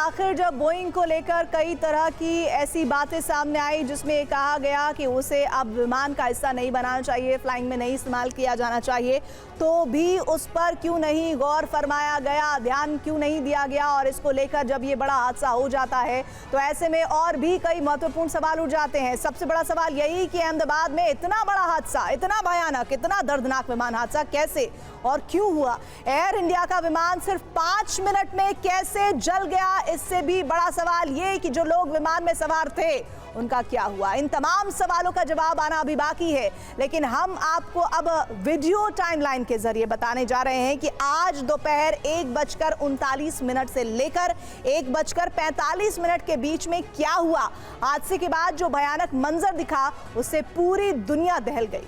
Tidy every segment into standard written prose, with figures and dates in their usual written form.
आखिर जब बोइंग को लेकर कई तरह की ऐसी बातें सामने आई जिसमें कहा गया कि उसे अब विमान का हिस्सा नहीं बनाना चाहिए, फ्लाइंग में नहीं इस्तेमाल किया जाना चाहिए, तो भी उस पर क्यों नहीं गौर फरमाया गया, ध्यान क्यों नहीं दिया गया। और इसको लेकर जब ये बड़ा हादसा हो जाता है तो ऐसे में और भी कई महत्वपूर्ण सवाल उठ जाते हैं। सबसे बड़ा सवाल यही कि अहमदाबाद में इतना बड़ा हादसा, इतना भयानक, इतना दर्दनाक विमान हादसा कैसे और क्यों हुआ। एयर इंडिया का विमान सिर्फ 5 मिनट में कैसे जल गया, इससे भी बड़ा सवाल ये कि जो लोग विमान में सवार थे उनका क्या हुआ। इन तमाम सवालों का जवाब आना अभी बाकी है, लेकिन हम आपको अब वीडियो टाइमलाइन के जरिए बताने जा रहे हैं कि आज दोपहर 1:39 से लेकर 1:45 के बीच में क्या हुआ। हादसे के बाद जो भयानक मंजर दिखा उससे पूरी दुनिया दहल गई।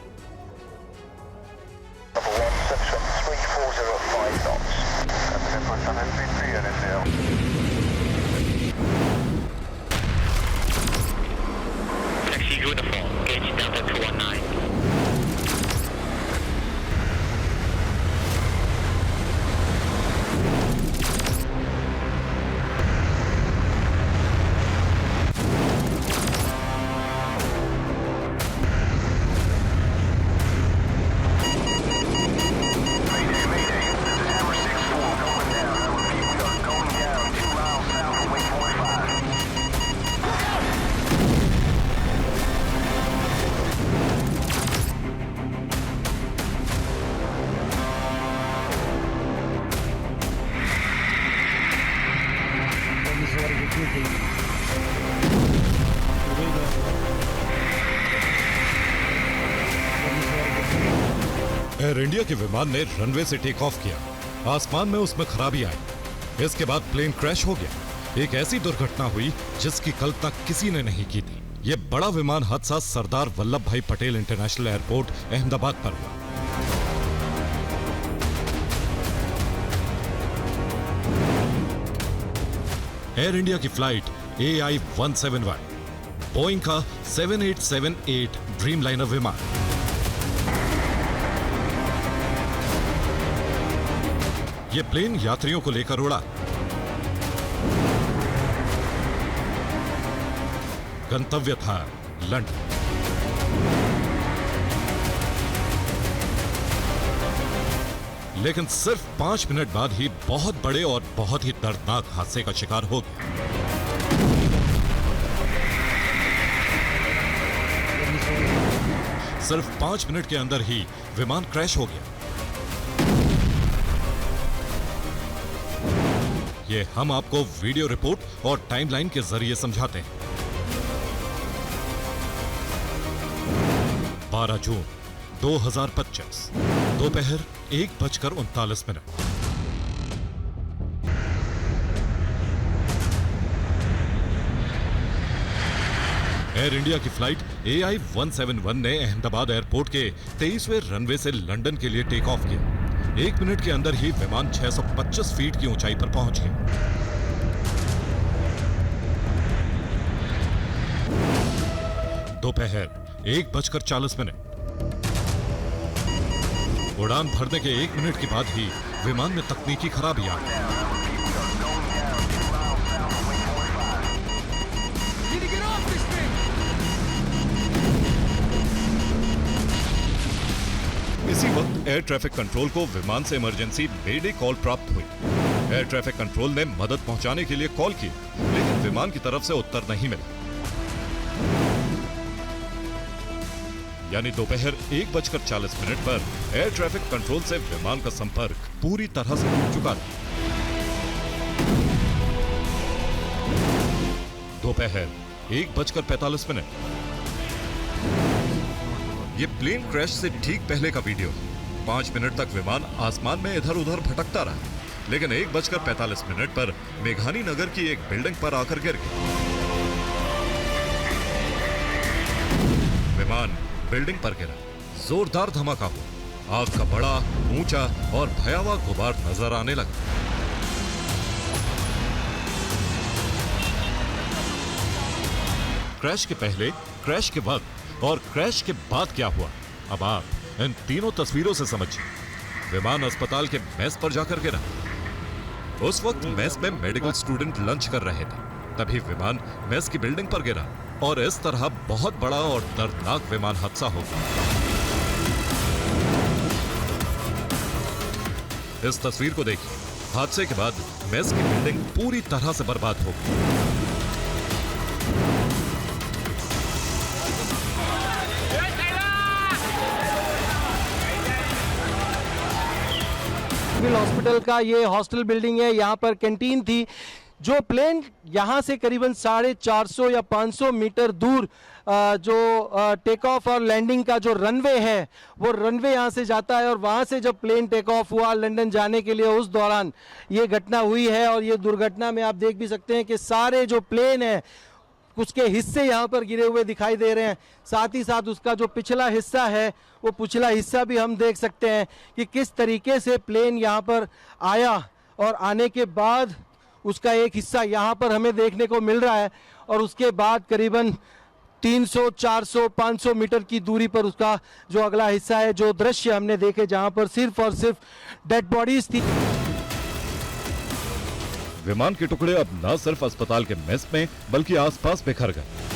Uniform, gauge Delta 219. Air India के विमान ने रनवे से टेक ऑफ किया। आसमान में उसमें खराबी आई। इसके बाद प्लेन क्रैश हो गया। एक ऐसी दुर्घटना हुई जिसकी कल्पना किसी ने नहीं की थी। यह बड़ा विमान हादसा सरदार वल्लभ भाई पटेल इंटरनेशनल एयरपोर्ट अहमदाबाद पर हुआ। एयर इंडिया की फ्लाइट AI-171 बोइंग का 7878 ड्रीमलाइनर विमान। यह प्लेन यात्रियों को लेकर उड़ा। गंतव्य था लंदन। लेकिन सिर्फ 5 मिनट बाद ही बहुत बड़े और बहुत ही दर्दनाक हादसे का शिकार हो गया। सिर्फ 5 मिनट के अंदर ही विमान क्रैश हो गया। ये हम आपको वीडियो रिपोर्ट और टाइमलाइन के जरिए समझाते हैं। 12 जून 2025 दोपहर 1:39। एयर इंडिया की फ्लाइट AI-171 ने अहमदाबाद एयरपोर्ट के 23वें रनवे से लंदन के लिए टेक ऑफ किया। 1 मिनट के अंदर ही विमान 625 फीट की ऊंचाई पर पहुंच गया। दोपहर 1:40। उड़ान भरने के 1 मिनट के बाद ही विमान में तकनीकी खराबी आ गई। इसी वक्त एयर ट्रैफिक कंट्रोल को विमान से इमरजेंसी मेडे कॉल प्राप्त हुई। एयर ट्रैफिक कंट्रोल ने मदद पहुंचाने के लिए कॉल की, लेकिन विमान की तरफ से उत्तर नहीं मिला। यानी दोपहर 1:40 पर एयर ट्रैफिक कंट्रोल से विमान का संपर्क पूरी तरह से टूट चुका था। दोपहर 1:45। ये प्लेन क्रैश से ठीक पहले का वीडियो। 5 मिनट तक विमान आसमान में इधर उधर भटकता रहा, लेकिन 1:45 पर मेघानी नगर की एक बिल्डिंग पर आकर गिर गया। विमान बिल्डिंग पर गिरा। जोरदार धमाका हुआ। आग का बड़ा, ऊंचा और भयावह गुबार नजर आने लगा। क्रैश के पहले, क्रैश के वक्त और क्रैश के बाद क्या हुआ, अब आप इन तीनों तस्वीरों से समझिए। विमान अस्पताल के मेस पर जाकर गिरा। उस वक्त मेस में मेडिकल स्टूडेंट लंच कर रहे थे, तभी विमान मेस की बिल्डिंग पर गिरा और इस तरह बहुत बड़ा और दर्दनाक विमान हादसा हो गया। इस तस्वीर को देखिए। हादसे के बाद मेस की बिल्डिंग पूरी तरह से बर्बाद हो गई। सिविल हॉस्पिटल का ये हॉस्टल बिल्डिंग है। यहाँ पर कैंटीन थी। जो प्लेन यहाँ से करीबन 450 या 500 मीटर दूर जो टेक ऑफ और लैंडिंग का जो रनवे है, वो रनवे यहाँ से जाता है और वहाँ से जब प्लेन टेक ऑफ हुआ लंदन जाने के लिए, उस दौरान ये घटना हुई है। और ये दुर्घटना में आप देख भी सकते हैं कि सारे जो प्लेन है उसके हिस्से यहाँ पर गिरे हुए दिखाई दे रहे हैं। साथ ही साथ उसका जो पिछला हिस्सा है, वो पिछला हिस्सा भी हम देख सकते हैं कि किस तरीके से प्लेन यहाँ पर आया और आने के बाद उसका एक हिस्सा यहाँ पर हमें देखने को मिल रहा है और उसके बाद करीबन 300, 400, 500 मीटर की दूरी पर उसका जो अगला हिस्सा है, जो दृश्य हमने देखे जहाँ पर सिर्फ और सिर्फ डेड बॉडीज थी। विमान के टुकड़े अब न सिर्फ अस्पताल के मेस में बल्कि आसपास बिखर गए।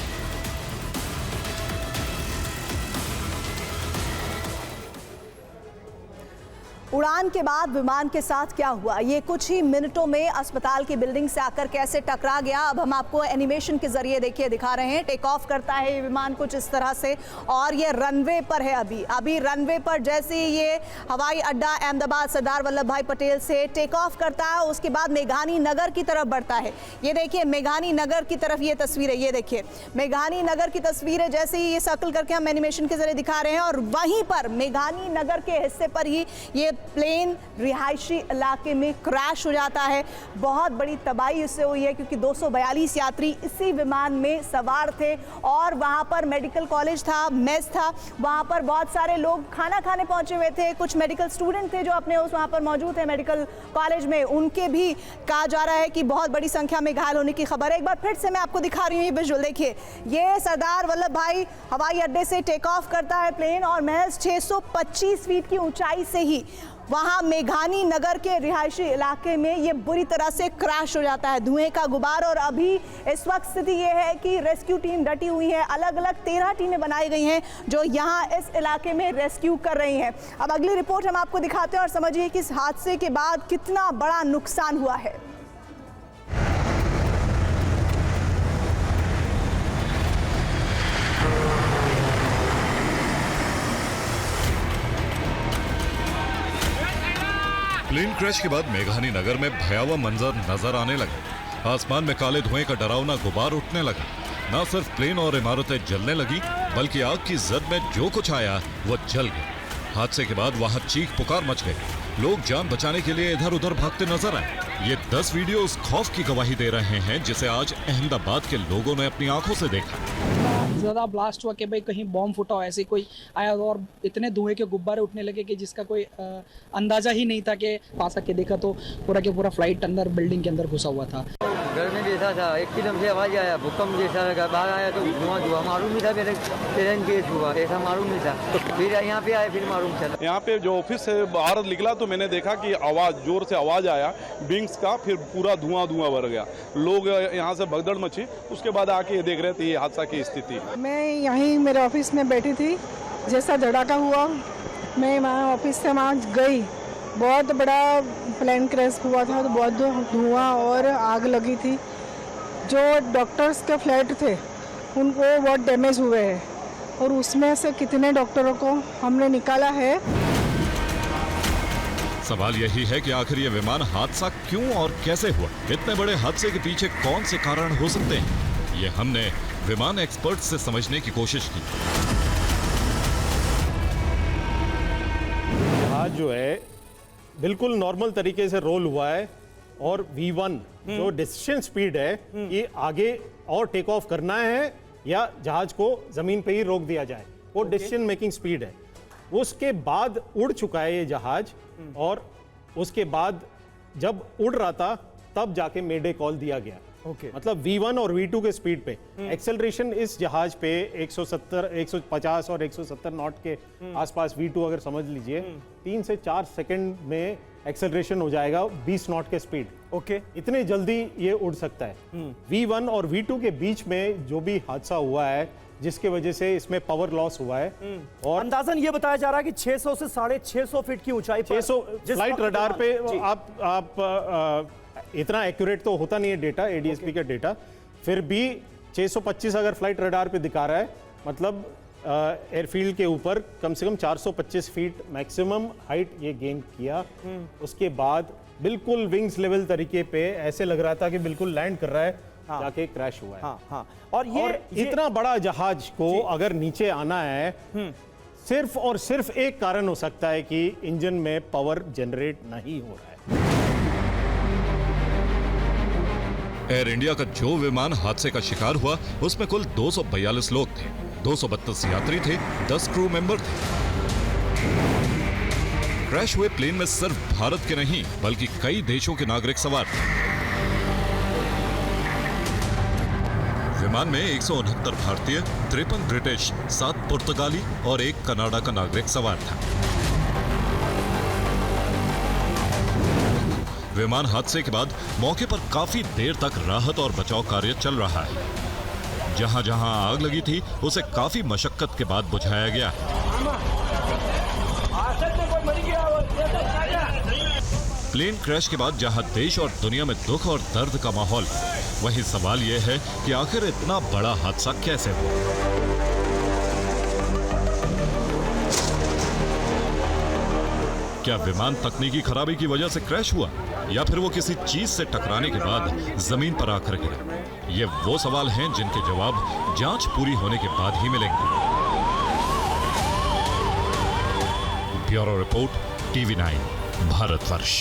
उड़ान के बाद विमान के साथ क्या हुआ, ये कुछ ही मिनटों में अस्पताल की बिल्डिंग से आकर कैसे टकरा गया, अब हम आपको एनिमेशन के जरिए देखिए दिखा रहे हैं। टेक ऑफ करता है ये विमान कुछ इस तरह से और ये रनवे पर है। अभी रनवे पर जैसे ये हवाई अड्डा अहमदाबाद सरदार वल्लभ भाई पटेल से टेक ऑफ करता है, उसके बाद मेघानी नगर की तरफ बढ़ता है। ये देखिए मेघानी नगर की तरफ ये तस्वीर है, ये देखिए मेघानी नगर की तस्वीर है। जैसे ही ये सर्कल करके हम एनिमेशन के जरिए दिखा रहे हैं और वहीं पर मेघानी नगर के हिस्से पर ही ये प्लेन रिहायशी इलाके में क्रैश हो जाता है। बहुत बड़ी तबाही इससे हुई है क्योंकि 242 यात्री इसी विमान में सवार थे और वहां पर मेडिकल कॉलेज था, मेस था, वहां पर बहुत सारे लोग खाना खाने पहुंचे हुए थे। कुछ मेडिकल स्टूडेंट थे जो अपने उस वहां पर मौजूद थे मेडिकल कॉलेज में, उनके भी कहा जा रहा है कि बहुत बड़ी संख्या में घायल होने की खबर है। एक बार फिर से मैं आपको दिखा रही हूँ ये विजुअल देखिए। ये सरदार वल्लभ भाई हवाई अड्डे से टेक ऑफ करता है प्लेन और महज 625 फीट की ऊंचाई से ही वहां मेघानी नगर के रिहायशी इलाके में ये बुरी तरह से क्रैश हो जाता है। धुएं का गुबार और अभी इस वक्त स्थिति ये है कि रेस्क्यू टीम डटी हुई है। अलग अलग 13 टीमें बनाई गई हैं जो यहां इस इलाके में रेस्क्यू कर रही हैं। अब अगली रिपोर्ट हम आपको दिखाते हैं और समझिए कि इस हादसे के बाद कितना बड़ा नुकसान हुआ है। प्लेन क्रैश के बाद मेघानी नगर में भयावह मंजर नजर आने लगे। आसमान में काले धुएं का डरावना गुबार उठने लगा। न सिर्फ प्लेन और इमारतें जलने लगी बल्कि आग की जद में जो कुछ आया वो जल गया। हादसे के बाद वहां चीख पुकार मच गई। लोग जान बचाने के लिए इधर उधर भागते नजर आए। ये 10 वीडियो उस खौफ की गवाही दे रहे हैं जिसे आज अहमदाबाद के लोगों ने अपनी आंखों से देखा। ज़्यादा ब्लास्ट हुआ कि भाई कहीं बॉम्ब फूटा हो, ऐसे कोई आया और इतने धुएं के गुब्बारे उठने लगे कि जिसका कोई अंदाजा ही नहीं था। कि पास आके देखा तो पूरा के पूरा फ्लाइट अंदर बिल्डिंग के अंदर घुसा हुआ था। घर में बैठा था, एकदम से आवाज़ आया, भूकंप जैसा लगा। बाहर आया तो धुआं मालूम नहीं था, मेरे ट्रेन केस हुआ ऐसा मालूम नहीं था। फिर यहाँ पे आए, फिर मालूम चला। यहाँ पे जो ऑफिस से बाहर निकला तो मैंने देखा कि आवाज़ जोर से आवाज़ आया विंग्स का, फिर पूरा धुआं भर गया। लोग यहाँ से भगदड़ मची। उसके बाद आके देख रहे थे ये हादसा की स्थिति। मैं यहीं मेरे ऑफिस में बैठी थी, जैसा धड़ाका हुआ मैं वहाँ ऑफिस से वहाँ गई। बहुत बड़ा प्लेन क्रैश हुआ था तो बहुत धुआं और आग लगी थी। जो डॉक्टर्स के फ्लैट थे उनको बहुत डैमेज हुए हैं और उसमें से कितने डॉक्टरों को हमने निकाला है। सवाल यही है कि आखिर ये विमान हादसा क्यों और कैसे हुआ? इतने बड़े हादसे के पीछे कौन से कारण हो सकते हैं? ये हमने विमान एक्सपर्ट से समझने की कोशिश की। आज जो है बिल्कुल नॉर्मल तरीके से रोल हुआ है और V1 जो डिसीजन स्पीड है कि आगे और टेक ऑफ करना है या जहाज को जमीन पे ही रोक दिया जाए, वो डिसीजन मेकिंग स्पीड है। उसके बाद उड़ चुका है ये जहाज और उसके बाद जब उड़ रहा था तब जाके मेडे कॉल दिया गया। मतलब V1 और V2 के स्पीड पे एक्सेलरेशन इस जहाज पे 170, 150 और 170 नॉट के आसपास V2 अगर समझ लीजिए 3 से 4 सेकंड में एक्सेलरेशन हो जाएगा 20 नॉट के स्पीड। ओके। इतने जल्दी ये उड़ सकता है। V1 और V2 के बीच में जो भी हादसा हुआ है जिसके वजह से इसमें पावर लॉस हुआ है और अंदाजन ये बताया जा रहा है कि 600 से 650 फीट की ऊंचाई पर 600 जिस फ्लाइट वक्त रडार पे जी। आप इतना एक्यूरेट तो होता नहीं है डेटा, एडीएसपी का डेटा, फिर भी 625 अगर फ्लाइट रडार पे दिखा रहा है मतलब एयरफील्ड के ऊपर कम से कम 425 फीट मैक्सिमम हाइट ये गेन किया। उसके बाद बिल्कुल विंग्स लेवल तरीके पे ऐसे लग रहा था कि बिल्कुल लैंड कर रहा है, जाके क्रैश हुआ है। हाँ। और ये इतना बड़ा जहाज को अगर नीचे आना है सिर्फ और सिर्फ एक कारण हो सकता है कि इंजन में पावर जनरेट नहीं हो रहा है। एयर इंडिया का जो विमान हादसे का शिकार हुआ उसमें कुल 242 लोग थे, 232 यात्री थे, 10 क्रू मेंबर थे। क्रैश हुए प्लेन में सिर्फ भारत के नहीं बल्कि कई देशों के नागरिक सवार थे। विमान में 169 भारतीय, 53 ब्रिटिश, 7 पुर्तगाली और 1 कनाडा का नागरिक सवार था। विमान हादसे के बाद मौके पर काफी देर तक राहत और बचाव कार्य चल रहा है। जहां जहां आग लगी थी उसे काफी मशक्कत के बाद बुझाया गया। प्लेन क्रैश के बाद जहां देश और दुनिया में दुख और दर्द का माहौल, वहीं सवाल यह है कि आखिर इतना बड़ा हादसा कैसे हुआ। क्या विमान तकनीकी खराबी की वजह से क्रैश हुआ या फिर वो किसी चीज से टकराने के बाद जमीन पर आकर गिरा? ये वो सवाल हैं जिनके जवाब जांच पूरी होने के बाद ही मिलेंगे। Bureau report, TV9, Bharatvarsh.